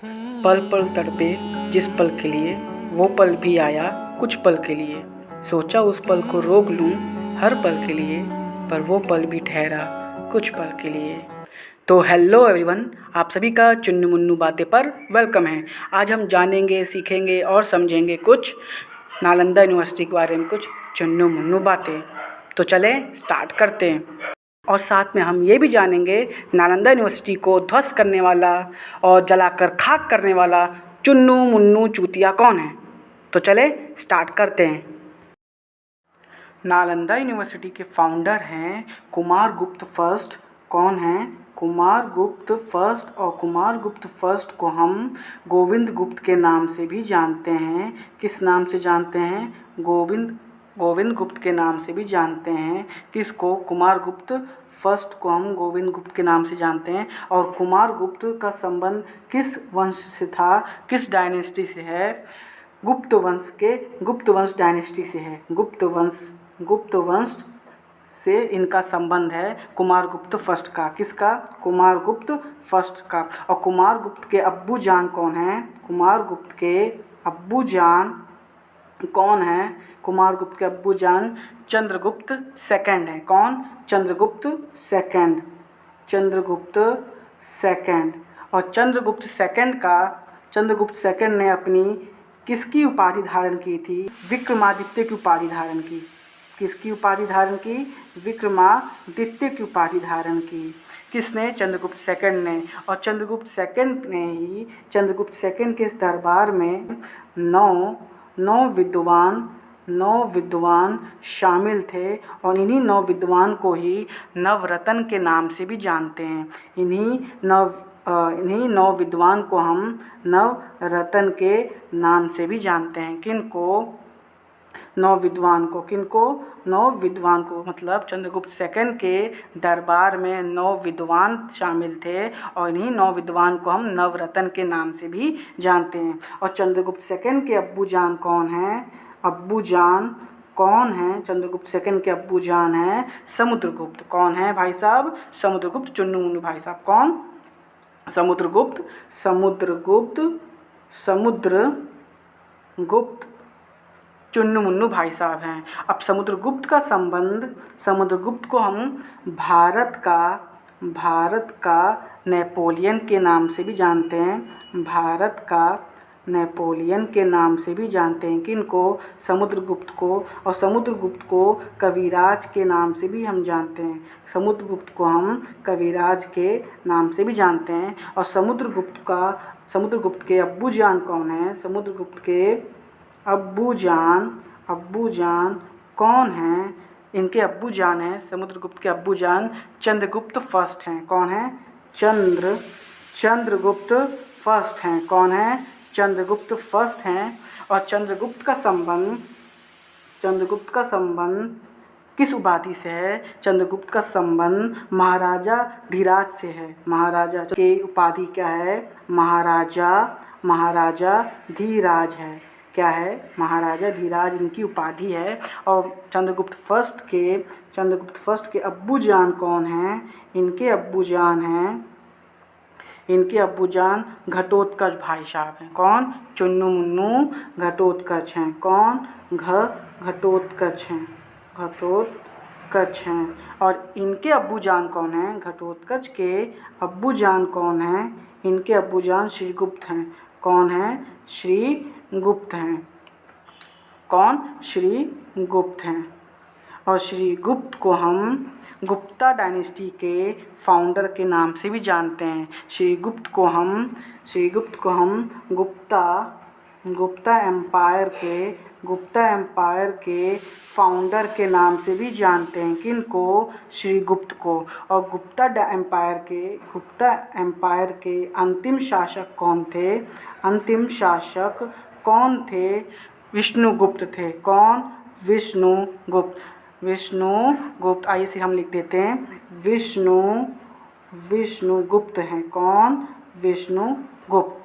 पल पल तड़पे जिस पल के लिए, वो पल भी आया कुछ पल के लिए। सोचा उस पल को रोक लूं हर पल के लिए, पर वो पल भी ठहरा कुछ पल के लिए। तो हेलो एवरीवन, आप सभी का चुन्नू मुन्नू बातें पर वेलकम है। आज हम जानेंगे, सीखेंगे और समझेंगे कुछ नालंदा यूनिवर्सिटी के बारे में, कुछ चुन्नू मुन्नू बातें। तो चलें स्टार्ट करते हैं। और साथ में हम ये भी जानेंगे नालंदा यूनिवर्सिटी को ध्वस्त करने वाला और जलाकर खाक करने वाला चुन्नू मुन्नू चूतिया कौन है। तो चले स्टार्ट करते हैं। नालंदा यूनिवर्सिटी के फाउंडर हैं कुमार गुप्त फर्स्ट। कौन हैं? कुमार गुप्त फर्स्ट। और कुमार गुप्त फर्स्ट को हम गोविंद गुप्त के नाम से भी जानते हैं। किस नाम से जानते हैं? गोविंद गुप्त के नाम से भी जानते हैं। किसको? कुमार गुप्त फर्स्ट को हम गोविंद गुप्त के नाम से जानते हैं। और कुमार गुप्त का संबंध किस वंश से था, किस डायनेस्टी से है? गुप्त वंश डायनेस्टी से है। गुप्त वंश से इनका संबंध है कुमार गुप्त फर्स्ट का। किसका? कुमार गुप्त फर्स्ट का। और कुमार गुप्त के अब्बू जान कौन हैं? कुमार गुप्त के अब्बू जान कौन है? कुमार गुप्त के अब्बू जान चंद्रगुप्त सेकंड है। कौन? चंद्रगुप्त सेकंड। और चंद्रगुप्त सेकंड ने अपनी किसकी उपाधि धारण की थी? विक्रमादित्य की उपाधि धारण की। किसकी उपाधि धारण की? विक्रमादित्य की उपाधि धारण की। किसने? चंद्रगुप्त सेकंड ने। और चंद्रगुप्त सेकंड के दरबार में नौ विद्वान शामिल थे। और इन्हीं 9 विद्वान को ही नवरत्न के नाम से भी जानते हैं। इन्हीं 9 विद्वान को हम नवरत्न के नाम से भी जानते हैं। किनको? 9 विद्वान को। किनको? 9 विद्वान को। मतलब चंद्रगुप्त सेकंड के दरबार में 9 विद्वान शामिल थे और इन्हीं 9 विद्वान को हम नवरत्न के नाम से भी जानते हैं। और चंद्रगुप्त सेकंड के अब्बू जान कौन हैं? चंद्रगुप्त सेकंड के अब्बू जान हैं समुद्रगुप्त। कौन है भाई साहब? समुद्रगुप्त। चुन्नू मुन्नू भाई साहब कौन? समुद्रगुप्त चुन्नू मुन्नू भाई साहब हैं। अब समुद्रगुप्त को हम भारत का नेपोलियन के नाम से भी जानते हैं। भारत का नेपोलियन के नाम से भी जानते हैं। किनको? समुद्रगुप्त को। और समुद्रगुप्त को कविराज के नाम से भी हम जानते हैं। समुद्रगुप्त को हम कविराज के नाम से भी जानते हैं। और समुद्रगुप्त के अब्बू जान कौन है? समुद्रगुप्त के अब्बू जान कौन हैं? इनके अब्बू जान हैं, समुद्रगुप्त के अब्बू जान चंद्रगुप्त फर्स्ट हैं। कौन है? चंद्रगुप्त फर्स्ट हैं। कौन है? चंद्रगुप्त फर्स्ट हैं। और चंद्रगुप्त का संबंध किस उपाधि से है? चंद्रगुप्त का संबंध महाराजा धीराज से है। महाराजा की उपाधि क्या है? महाराजा धीराज है। क्या है? महाराजा धीराज इनकी उपाधि है। और चंद्रगुप्त फर्स्ट के अब्बू जान कौन हैं? इनके अब्बू जान घटोत्कच भाई साहब हैं। कौन? चुन्नू मुन्नू घटोत्कच हैं। कौन? घटोत्कच हैं। और इनके अब्बू जान कौन हैं? घटोत्कच के अब्बू जान कौन हैं? इनके अब्बू जान श्रीगुप्त हैं। कौन है? श्रीगुप्त हैं। कौन? श्रीगुप्त हैं। और श्रीगुप्त को हम गुप्ता डायनेस्टी के फाउंडर के नाम से भी जानते हैं। श्रीगुप्त को हम गुप्ता एम्पायर के फाउंडर के नाम से भी जानते हैं। किनको? श्रीगुप्त को। और गुप्ता एम्पायर के अंतिम शासक कौन थे? विष्णुगुप्त थे। कौन? विष्णुगुप्त। आइए इसे हम लिख देते हैं, विष्णुगुप्त हैं। कौन? विष्णुगुप्त।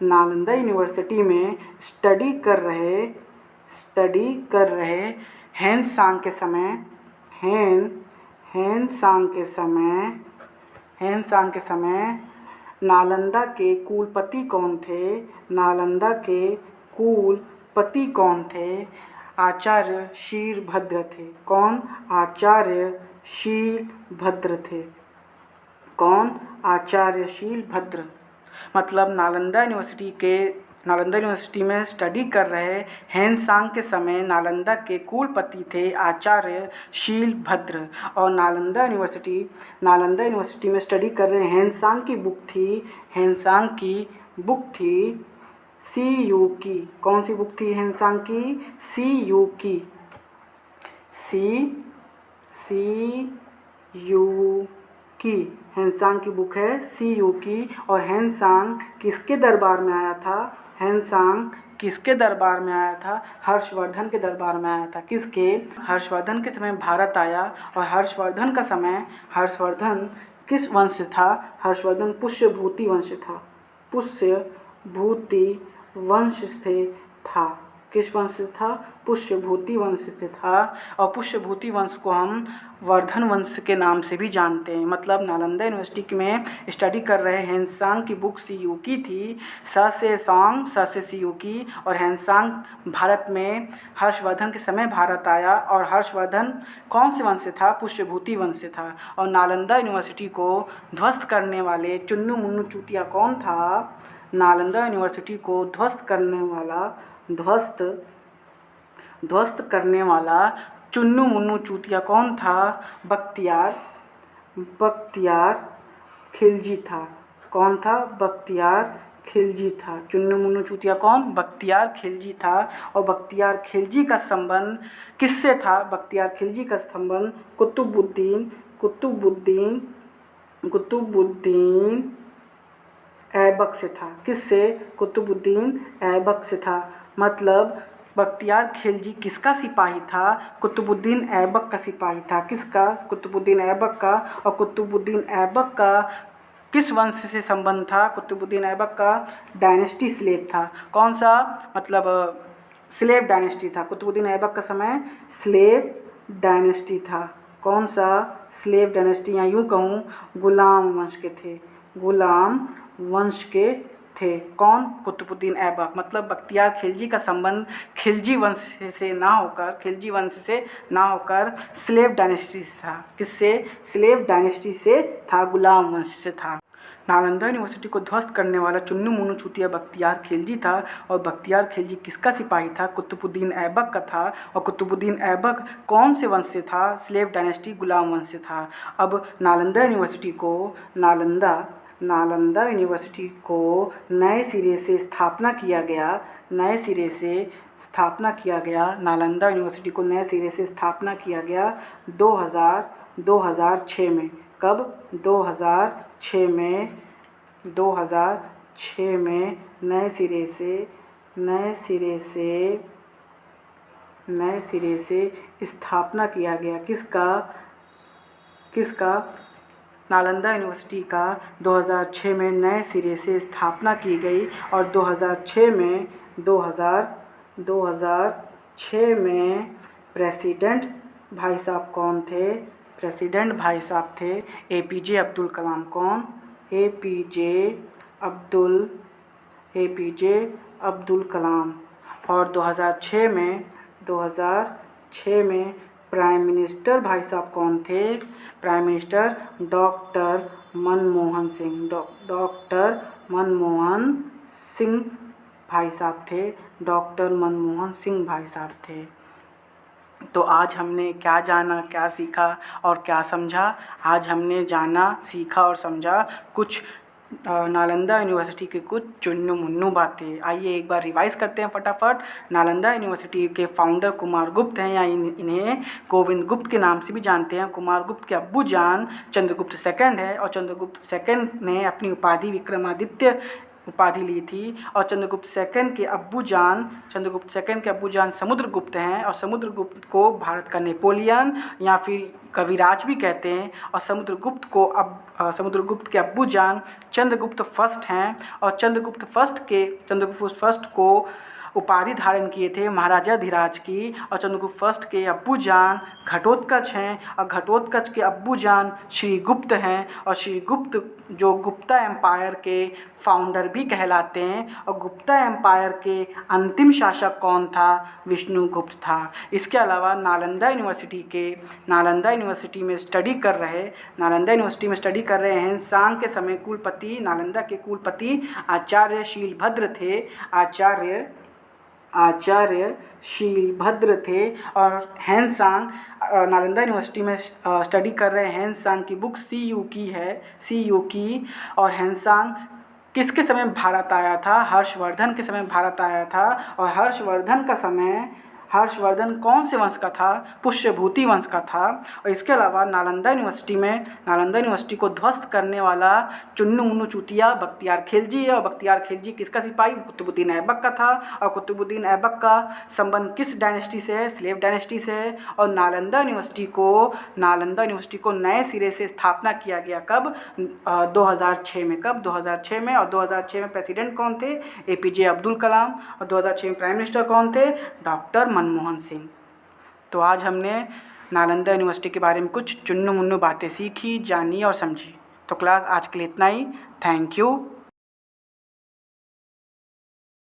नालंदा यूनिवर्सिटी में स्टडी कर रहे हेनसांग के समय नालंदा के कुलपति कौन थे? नालंदा के कुलपति कौन थे? आचार्य शीलभद्र थे। कौन? आचार्य शीलभद्र थे। कौन? आचार्य शीलभद्र। मतलब नालंदा यूनिवर्सिटी में स्टडी कर रहे हेनसांग के समय नालंदा के कुलपति थे आचार्य शीलभद्र। और नालंदा यूनिवर्सिटी में स्टडी कर रहे हेनसांग की बुक थी सी यू की। कौन सी बुक थी हेनसांग की? सी यू की। हेनसांग की बुक है सी यू की। और हेनसांग किसके दरबार में आया था? हेनसांग किसके दरबार में आया था? हर्षवर्धन के दरबार में आया था। किसके? हर्षवर्धन के समय भारत आया। और हर्षवर्धन किस वंश से था? हर्षवर्धन पुष्यभूति वंश था। पुष्यभूति वंश से था। किस वंश से था? पुष्यभूति वंश से था। और पुष्यभूति वंश को हम वर्धन वंश के नाम से भी जानते हैं। मतलब नालंदा यूनिवर्सिटी में स्टडी कर रहे हेनसांग की बुक सी यू की थी। स से सी यू की। और हेनसांग भारत में हर्षवर्धन के समय भारत आया। और हर्षवर्धन कौन से वंश से था? पुष्यभूति वंश से था। और नालंदा यूनिवर्सिटी को ध्वस्त करने वाले चुन्नू मुन्नू चूतिया कौन था? नालंदा यूनिवर्सिटी को ध्वस्त करने वाला चुन्नू मुन्नू चूतिया कौन था? बख्तियार खिलजी था। कौन था? बख्तियार खिलजी था। चुन्नू मुन्नू चूतिया कौन? बख्तियार खिलजी था। और बख्तियार खिलजी का संबंध किससे था? बख्तियार खिलजी का संबंध कुतुबुद्दीन ऐबक से था। किससे? कुतुबुद्दीन ऐबक से था। मतलब बख्तियार खिलजी किसका सिपाही था? कुतुबुद्दीन ऐबक का सिपाही था। किसका? कुतुबुद्दीन ऐबक का। और कुतुबुद्दीन ऐबक का किस वंश से संबंध था? कुतुबुद्दीन ऐबक का डायनेस्टी स्लेव था। कौन सा? मतलब स्लेव डायनेस्टी था। कुतुबुद्दीन ऐबक का समय स्लेव डायनेस्टी था। कौन सा? स्लेव डायनेस्टी, या यूँ कहूँ गुलाम वंश के थे। कौन? कुतुबुद्दीन ऐबक। मतलब बख्तियार खिलजी का संबंध खिलजी वंश से ना होकर स्लेव डायनेस्टी से था। किससे? स्लेव डायनेस्टी से था, गुलाम वंश से था। नालंदा यूनिवर्सिटी को ध्वस्त करने वाला चुन्नू मुन्नू चूतिया बख्तियार खिलजी था। और बख्तियार खिलजी किसका सिपाही था? कुतुबुद्दीन ऐबक का था। और कुतुबुद्दीन ऐबक कौन से वंश से था? स्लेव डायनेस्टी, गुलाम वंश से था। अब नालंदा यूनिवर्सिटी को नए सिरे से स्थापना किया गया। नालंदा यूनिवर्सिटी को नए सिरे से स्थापना किया गया 2006 में। कब? 2006 में नए सिरे से स्थापना किया गया। किसका? नालंदा यूनिवर्सिटी का 2006 में नए सिरे से स्थापना की गई। और 2006 में प्रेसिडेंट भाई साहब कौन थे? प्रेसिडेंट भाई साहब थे APJ अब्दुल कलाम। कौन? APJ अब्दुल कलाम। और 2006 में प्राइम मिनिस्टर भाई साहब कौन थे? Prime minister doctor Manmohan Singh भाई साहब थे। डॉक्टर मनमोहन सिंह भाई साहब थे। तो आज हमने क्या जाना, क्या सीखा और क्या समझा? आज हमने जाना, सीखा और समझा कुछ नालंदा यूनिवर्सिटी के कुछ चुन्नू मुन्नू बातें। आइए एक बार रिवाइज करते हैं फटाफट। नालंदा यूनिवर्सिटी के फाउंडर कुमार गुप्त हैं, या इन्हें गोविंद गुप्त के नाम से भी जानते हैं। कुमार गुप्त के अब्बू जान चंद्रगुप्त सेकंड है। और चंद्रगुप्त सेकंड ने अपनी उपाधि विक्रमादित्य उपाधि ली थी। और चंद्रगुप्त सेकंड के अब्बू जान समुद्रगुप्त हैं। और समुद्रगुप्त को भारत का नेपोलियन या फिर कविराज भी कहते हैं। और समुद्रगुप्त के अब्बू जान चंद्रगुप्त फर्स्ट हैं। और चंद्रगुप्त फर्स्ट को उपाधि धारण किए थे महाराजा धीराज की, और चंद्रगुप्त फर्स्ट के अब्बू जान घटोत्कच हैं, और घटोत्कच के अब्बू जान श्री गुप्त हैं, और श्री गुप्त जो गुप्ता एम्पायर के फाउंडर भी कहलाते हैं। और गुप्ता एम्पायर के अंतिम शासक कौन था? विष्णुगुप्त था। इसके अलावा नालंदा यूनिवर्सिटी में स्टडी कर रहे हैं सांग के समय कुलपति, नालंदा के कुलपति आचार्य शीलभद्र थे। आचार्य शीलभद्र थे। और हेनसांग नालंदा यूनिवर्सिटी में स्टडी कर रहे हैं। हेनसांग की बुक सी यू की। और हेनसांग किसके समय भारत आया था? हर्षवर्धन के समय भारत आया था। और हर्षवर्धन कौन से वंश का था? पुष्यभूति वंश का था। और इसके अलावा नालंदा यूनिवर्सिटी को ध्वस्त करने वाला चुन्नू मुन्नू चूतिया बख्तियार खिलजी है। और बख्तियार खिलजी किसका सिपाही? कुतुबुद्दीन ऐबक का था। और कुतुबुद्दीन ऐबक का संबंध किस डायनेस्टी से है? स्लेव डायनेस्टी से है। और नालंदा यूनिवर्सिटी को नए सिरे से स्थापना किया गया कब? 2006 में। कब? 2006 में। और 2006 में प्रेसिडेंट कौन थे? APJ अब्दुल कलाम। और 2006 में प्राइम मिनिस्टर कौन थे? डॉक्टर मनमोहन सिंह। तो आज हमने नालंदा यूनिवर्सिटी के बारे में कुछ चुन्नू मुन्नू बातें सीखी, जानी और समझी। तो क्लास आज के लिए इतना ही। Thank you.